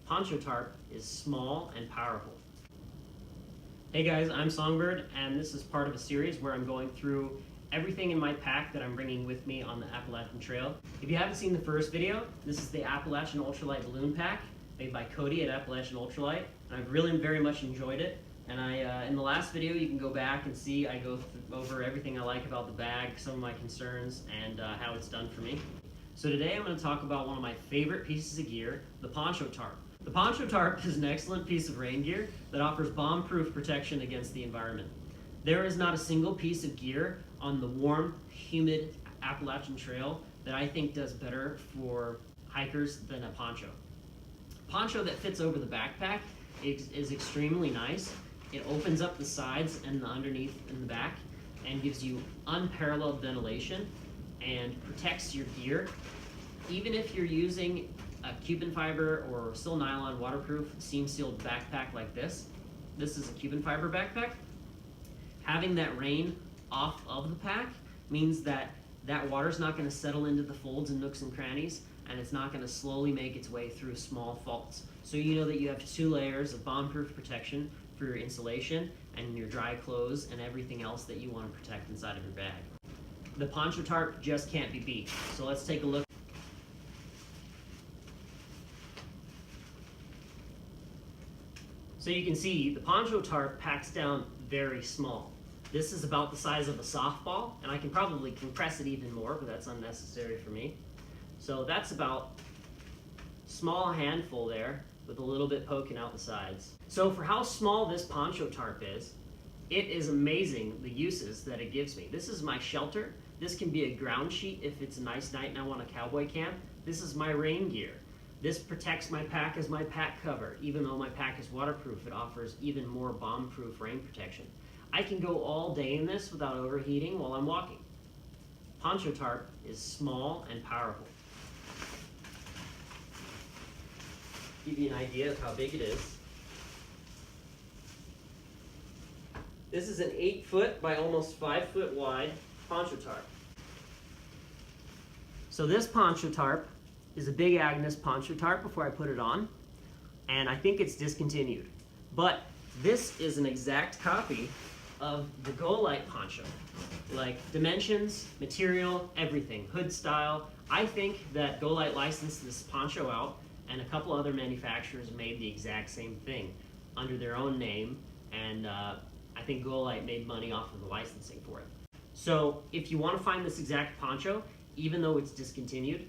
Poncho Tarp is small and powerful. Hey guys, I'm Songbird, and this is part of a series where I'm going through everything in my pack that I'm bringing with me on the Appalachian Trail. If you haven't seen the first video, this is the Appalachian Ultralight Balloon Pack made by Cody at Appalachian Ultralight, and I've really very much enjoyed it. And in the last video, you can go back and see I go over everything I like about the bag, some of my concerns, and how it's done for me. So today I'm going to talk about one of my favorite pieces of gear, the Poncho Tarp. The Poncho Tarp is an excellent piece of rain gear that offers bomb-proof protection against the environment. There is not a single piece of gear on the warm, humid Appalachian Trail that I think does better for hikers than a poncho. Poncho that fits over the backpack is extremely nice. It opens up the sides and the underneath and the back and gives you unparalleled ventilation and protects your gear. Even if you're using a Cuban fiber or sil-nylon waterproof seam-sealed backpack like this is a Cuban fiber backpack. Having that rain off of the pack means that water's not going to settle into the folds and nooks and crannies, and it's not going to slowly make its way through small faults. So you know that you have 2 layers of bomb-proof protection for your insulation and your dry clothes and everything else that you want to protect inside of your bag. The Poncho Tarp just can't be beat. So let's take a look. So you can see the Poncho Tarp packs down very small. This is about the size of a softball, and I can probably compress it even more, but that's unnecessary for me. So that's about small handful there with a little bit poking out the sides. So for how small this Poncho Tarp is, it is amazing the uses that it gives me. This is my shelter. This can be a ground sheet if it's a nice night and I want a cowboy camp. This is my rain gear. This protects my pack as my pack cover. Even though my pack is waterproof, it offers even more bomb-proof rain protection. I can go all day in this without overheating while I'm walking. Poncho Tarp is small and powerful. Give you an idea of how big it is. This is an 8-foot by almost 5-foot wide Poncho Tarp. So this Poncho Tarp is a Big Agnes Poncho Tarp before I put it on, and I think it's discontinued. But this is an exact copy of the Ultralight poncho. Like dimensions, material, everything, hood style. I think that Ultralight licensed this poncho out, and a couple other manufacturers made the exact same thing under their own name, and I think Ultralight made money off of the licensing for it. So if you want to find this exact poncho, even though it's discontinued,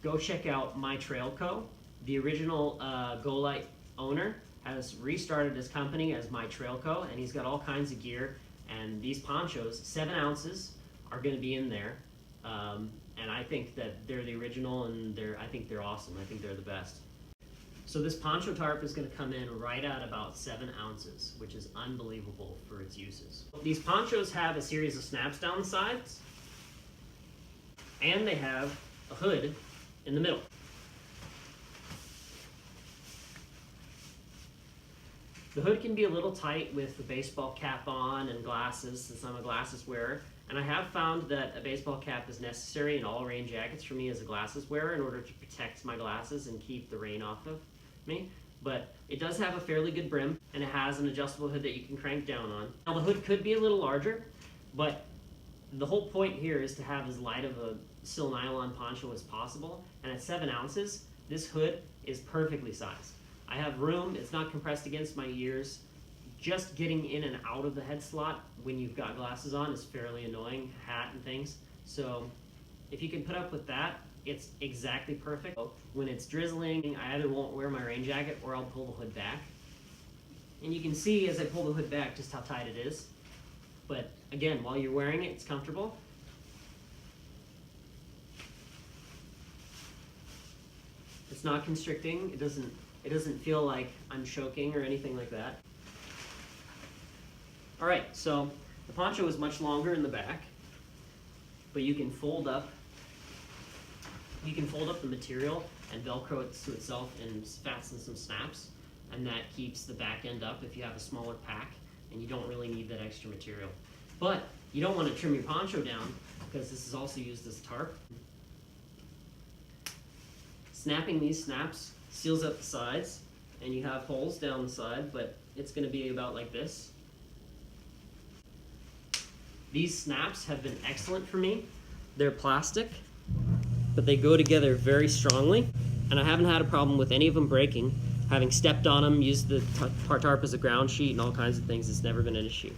go check out My Trail Co. The original Ultralight owner has restarted his company as My Trail Co. and he's got all kinds of gear, and these ponchos, 7 ounces, are going to be in there. And I think that they're the original, and I think they're awesome. I think they're the best. So this Poncho Tarp is going to come in right at about 7 ounces, which is unbelievable for its uses. These ponchos have a series of snaps down the sides, and they have a hood in the middle. The hood can be a little tight with the baseball cap on and glasses, since I'm a glasses wearer. And I have found that a baseball cap is necessary in all rain jackets for me as a glasses wearer in order to protect my glasses and keep the rain off of me. But it does have a fairly good brim, and it has an adjustable hood that you can crank down on. Now the hood could be a little larger, but the whole point here is to have as light of a sil-nylon poncho as possible. And at 7 ounces, this hood is perfectly sized. I have room, it's not compressed against my ears. Just getting in and out of the head slot when you've got glasses on is fairly annoying, hat and things. So if you can put up with that, it's exactly perfect. When it's drizzling, I either won't wear my rain jacket or I'll pull the hood back. And you can see as I pull the hood back just how tight it is. But again, while you're wearing it, it's comfortable. It's not constricting. It doesn't feel like I'm choking or anything like that. All right, so the poncho is much longer in the back, but you can fold up the material and Velcro it to itself and fasten some snaps, and that keeps the back end up if you have a smaller pack and you don't really need that extra material. But you don't want to trim your poncho down because this is also used as a tarp. Snapping these snaps seals up the sides and you have holes down the side, but it's going to be about like this. These snaps have been excellent for me. They're plastic, but they go together very strongly, and I haven't had a problem with any of them breaking. Having stepped on them, used the tarp as a ground sheet and all kinds of things, it's never been an issue.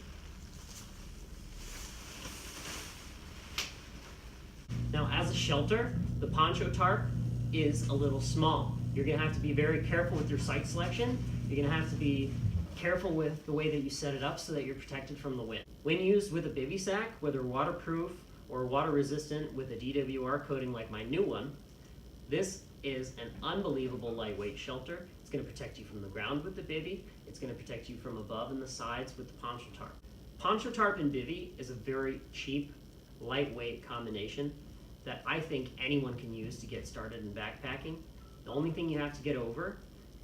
Now, as a shelter, the Poncho Tarp is a little small. You're going to have to be very careful with your site selection. You're going to have to be careful with the way that you set it up so that you're protected from the wind. When used with a bivy sack, whether waterproof or water resistant with a DWR coating like my new one, this is an unbelievable lightweight shelter. It's going to protect you from the ground with the bivy. It's going to protect you from above and the sides with the Poncho Tarp. Poncho Tarp and bivy is a very cheap, lightweight combination that I think anyone can use to get started in backpacking. The only thing you have to get over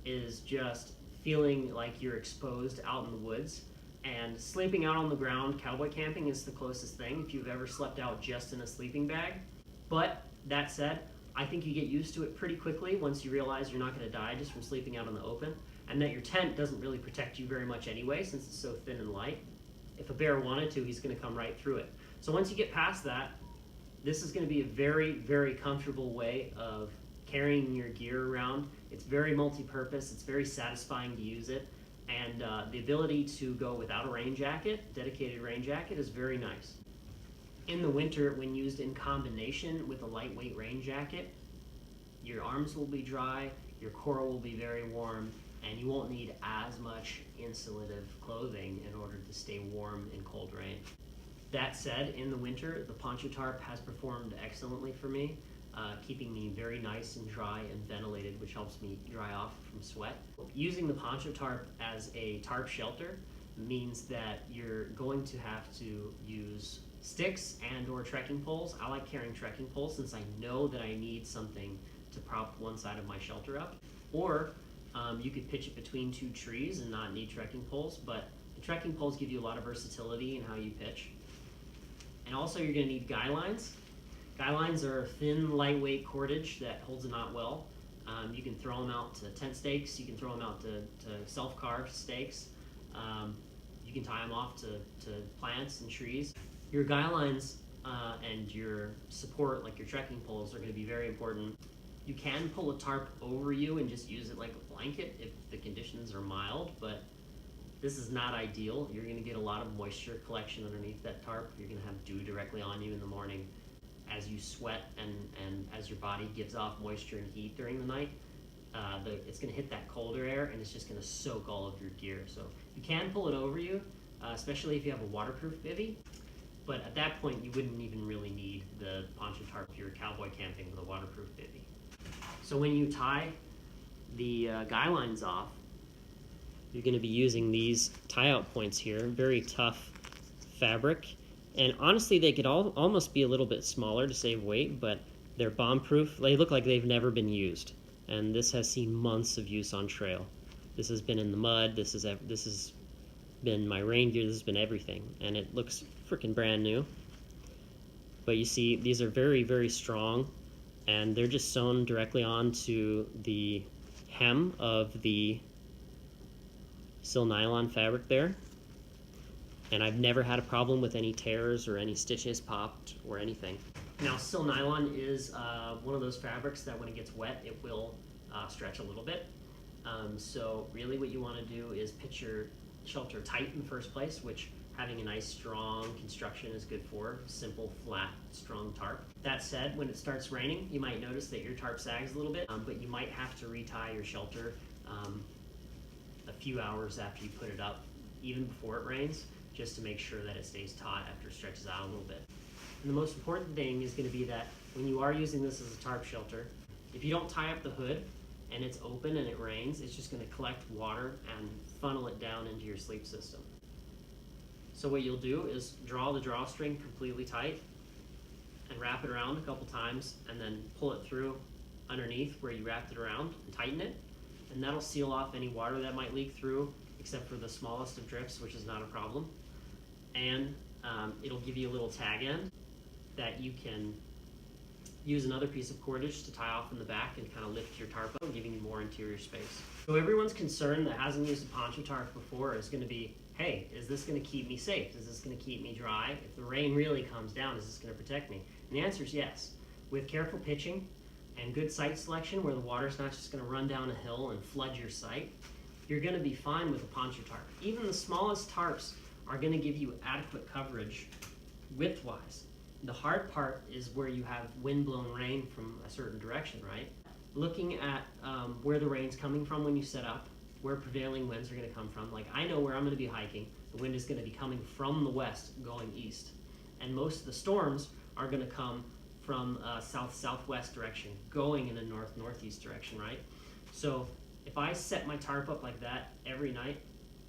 is just feeling like you're exposed out in the woods, and sleeping out on the ground cowboy camping is the closest thing if you've ever slept out just in a sleeping bag. But that said, I think you get used to it pretty quickly once you realize you're not going to die just from sleeping out in the open, and that your tent doesn't really protect you very much anyway since it's so thin and light. If a bear wanted to, he's going to come right through it. So once you get past that, this is going to be a very, very comfortable way of carrying your gear around. It's very multi-purpose, it's very satisfying to use it, and the ability to go without a rain jacket, dedicated rain jacket, is very nice. In the winter, when used in combination with a lightweight rain jacket, your arms will be dry, your core will be very warm, and you won't need as much insulative clothing in order to stay warm in cold rain. That said, in the winter, the Poncho Tarp has performed excellently for me, keeping me very nice and dry and ventilated, which helps me dry off from sweat. Using the Poncho Tarp as a tarp shelter means that you're going to have to use sticks and or trekking poles. I like carrying trekking poles since I know that I need something to prop one side of my shelter up. Or you could pitch it between two trees and not need trekking poles, but the trekking poles give you a lot of versatility in how you pitch. And also you're going to need guy lines. Guy lines are thin, lightweight cordage that holds a knot well. You can throw them out to tent stakes, you can throw them out to self-carved stakes. You can tie them off to plants and trees. Your guy lines and your support, like your trekking poles, are going to be very important. You can pull a tarp over you and just use it like a blanket if the conditions are mild, but this is not ideal. You're going to get a lot of moisture collection underneath that tarp. You're going to have dew directly on you in the morning. As you sweat and as your body gives off moisture and heat during the night, it's going to hit that colder air and it's just going to soak all of your gear. So you can pull it over you, especially if you have a waterproof bivy, but at that point you wouldn't even really need the Poncho Tarp if you're cowboy camping with a waterproof bivy. So when you tie the guy lines off, you're going to be using these tie-out points here, very tough fabric. And honestly, they could almost be a little bit smaller to save weight, but they're bomb-proof. They look like they've never been used. And this has seen months of use on trail. This has been in the mud. This has been my rain gear. This has been everything. And it looks freaking brand new. But you see, these are very, very strong. And they're just sewn directly onto the hem of the sil-nylon fabric there. And I've never had a problem with any tears or any stitches popped or anything. Now, sil-nylon is one of those fabrics that when it gets wet, it will stretch a little bit. So really what you want to do is pitch your shelter tight in the first place, which having a nice strong construction is good for. Simple, flat, strong tarp. That said, when it starts raining, you might notice that your tarp sags a little bit, but you might have to retie your shelter a few hours after you put it up, even before it rains, just to make sure that it stays taut after it stretches out a little bit. And the most important thing is going to be that when you are using this as a tarp shelter, if you don't tie up the hood and it's open and it rains, it's just going to collect water and funnel it down into your sleep system. So what you'll do is draw the drawstring completely tight and wrap it around a couple times and then pull it through underneath where you wrapped it around and tighten it, and that'll seal off any water that might leak through, except for the smallest of drips, which is not a problem. And it'll give you a little tag end that you can use another piece of cordage to tie off in the back and kind of lift your tarp up, giving you more interior space. So everyone's concern that hasn't used a Poncho Tarp before is going to be, hey, is this going to keep me safe? Is this going to keep me dry? If the rain really comes down, is this going to protect me? And the answer is yes. With careful pitching and good site selection where the water's not just going to run down a hill and flood your site, you're going to be fine with a Poncho Tarp. Even the smallest tarps are going to give you adequate coverage width-wise. The hard part is where you have wind-blown rain from a certain direction, right? Looking at where the rain's coming from when you set up, where prevailing winds are going to come from. Like, I know where I'm going to be hiking, the wind is going to be coming from the west going east. And most of the storms are going to come from south-southwest direction, going in a north-northeast direction, right? So if I set my tarp up like that every night,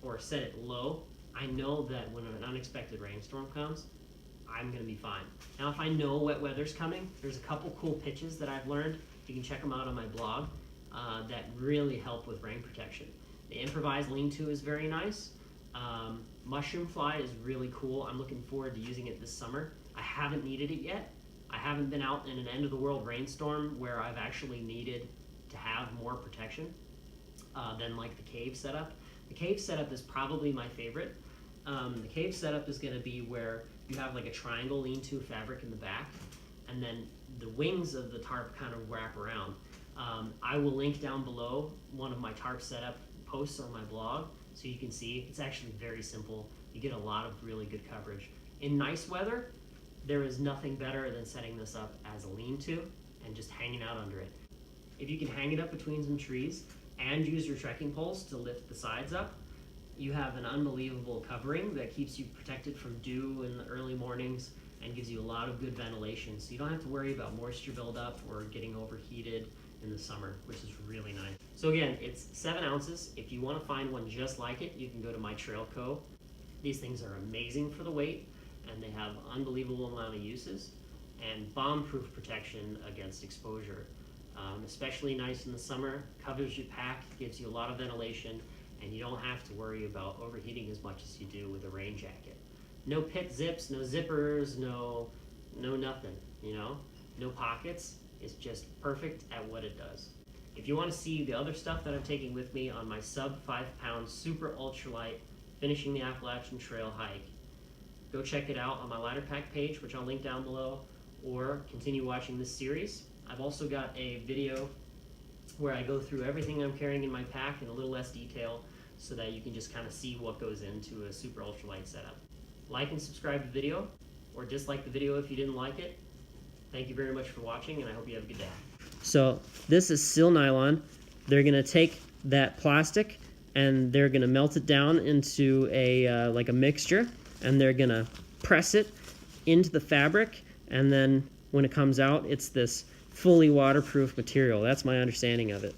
or set it low, I know that when an unexpected rainstorm comes, I'm going to be fine. Now, if I know wet weather's coming, there's a couple cool pitches that I've learned. You can check them out on my blog that really help with rain protection. The improvised lean-to is very nice. Mushroom fly is really cool. I'm looking forward to using it this summer. I haven't needed it yet. I haven't been out in an end-of-the-world rainstorm where I've actually needed to have more protection than like the cave setup. The cave setup is probably my favorite. The cave setup is going to be where you have like a triangle lean-to fabric in the back, and then the wings of the tarp kind of wrap around. I will link down below one of my tarp setup posts on my blog so you can see. It's actually very simple. You get a lot of really good coverage. In nice weather, there is nothing better than setting this up as a lean-to and just hanging out under it. If you can hang it up between some trees and use your trekking poles to lift the sides up, you have an unbelievable covering that keeps you protected from dew in the early mornings and gives you a lot of good ventilation. So you don't have to worry about moisture buildup or getting overheated in the summer, which is really nice. So again, it's 7 ounces. If you want to find one just like it, you can go to My Trail Co. These things are amazing for the weight, and they have unbelievable amount of uses and bomb-proof protection against exposure. Especially nice in the summer, covers your pack, gives you a lot of ventilation, and you don't have to worry about overheating as much as you do with a rain jacket. No pit zips, no zippers, no nothing, you know? No pockets. It's just perfect at what it does. If you want to see the other stuff that I'm taking with me on my sub 5-pound super ultralight finishing the Appalachian Trail hike, go check it out on my ladder pack page, which I'll link down below, or continue watching this series. I've also got a video where I go through everything I'm carrying in my pack in a little less detail so that you can just kind of see what goes into a super ultralight setup. Like and subscribe to the video, or dislike the video if you didn't like it. Thank you very much for watching, and I hope you have a good day. So this is sil-nylon. They're going to take that plastic and they're going to melt it down into a like a mixture, and they're going to press it into the fabric, and then when it comes out, it's this fully waterproof material. That's my understanding of it.